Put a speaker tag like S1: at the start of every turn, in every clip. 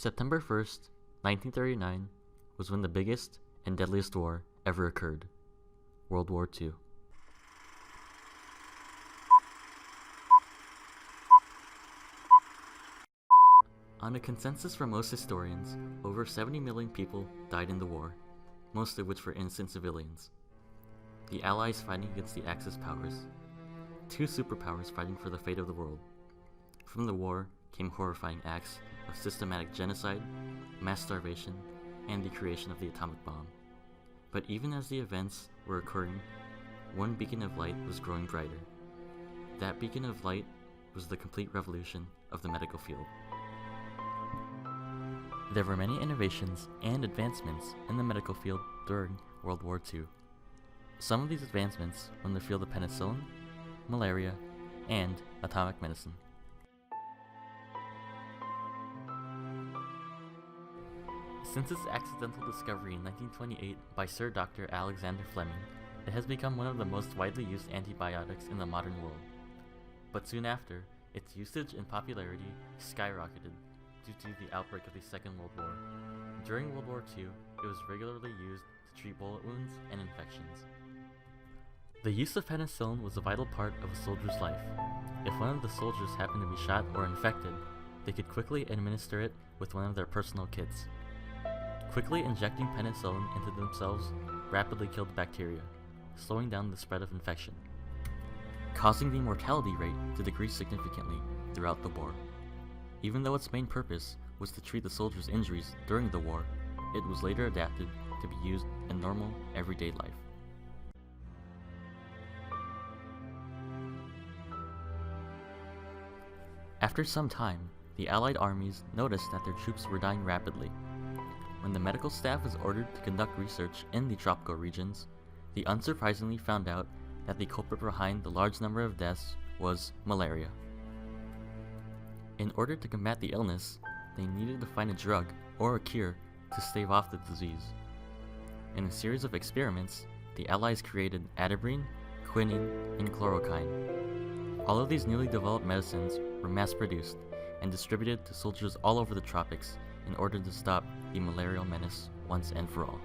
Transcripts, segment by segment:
S1: September 1st, 1939 was when the biggest and deadliest war ever occurred, World War II. On a consensus from most historians, over 70 million people died in the war, most of which were innocent civilians. The Allies fighting against the Axis powers, two superpowers fighting for the fate of the world. From the war came horrifying acts of systematic genocide, mass starvation, and the creation of the atomic bomb. But even as the events were occurring, one beacon of light was growing brighter. That beacon of light was the complete revolution of the medical field. There were many innovations and advancements in the medical field during World War II. Some of these advancements were in the field of penicillin, malaria, and atomic medicine. Since its accidental discovery in 1928 by Sir Dr. Alexander Fleming, it has become one of the most widely used antibiotics in the modern world. But soon after, its usage and popularity skyrocketed due to the outbreak of the Second World War. During World War II, it was regularly used to treat bullet wounds and infections. The use of penicillin was a vital part of a soldier's life. If one of the soldiers happened to be shot or infected, they could quickly administer it with one of their personal kits. Quickly injecting penicillin into themselves rapidly killed bacteria, slowing down the spread of infection, causing the mortality rate to decrease significantly throughout the war. Even though its main purpose was to treat the soldiers' injuries during the war, it was later adapted to be used in normal, everyday life. After some time, the Allied armies noticed that their troops were dying rapidly. When the medical staff was ordered to conduct research in the tropical regions, they unsurprisingly found out that the culprit behind the large number of deaths was malaria. In order to combat the illness, they needed to find a drug or a cure to stave off the disease. In a series of experiments, the Allies created atabrine, quinine, and chloroquine. All of these newly developed medicines were mass-produced and distributed to soldiers all over the tropics in order to stop the malarial menace once and for all.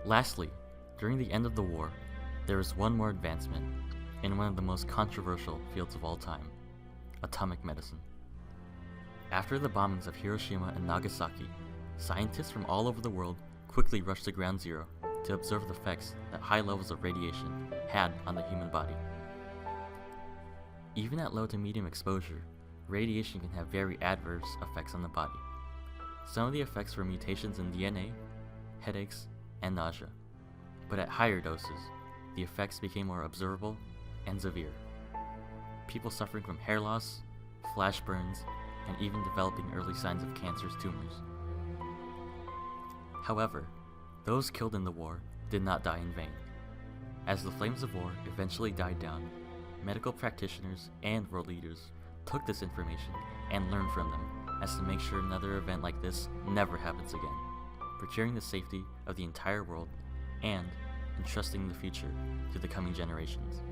S1: Lastly, during the end of the war, there was one more advancement in one of the most controversial fields of all time, atomic medicine. After the bombings of Hiroshima and Nagasaki, scientists from all over the world quickly rushed to Ground Zero to observe the effects that high levels of radiation had on the human body. Even at low to medium exposure, radiation can have very adverse effects on the body. Some of the effects were mutations in DNA, headaches, and nausea. But at higher doses, the effects became more observable and severe. People suffering from hair loss, flash burns, and even developing early signs of cancerous tumors. However, those killed in the war did not die in vain. As the flames of war eventually died down, medical practitioners and world leaders took this information and learned from them as to make sure another event like this never happens again, procuring the safety of the entire world and entrusting the future to the coming generations.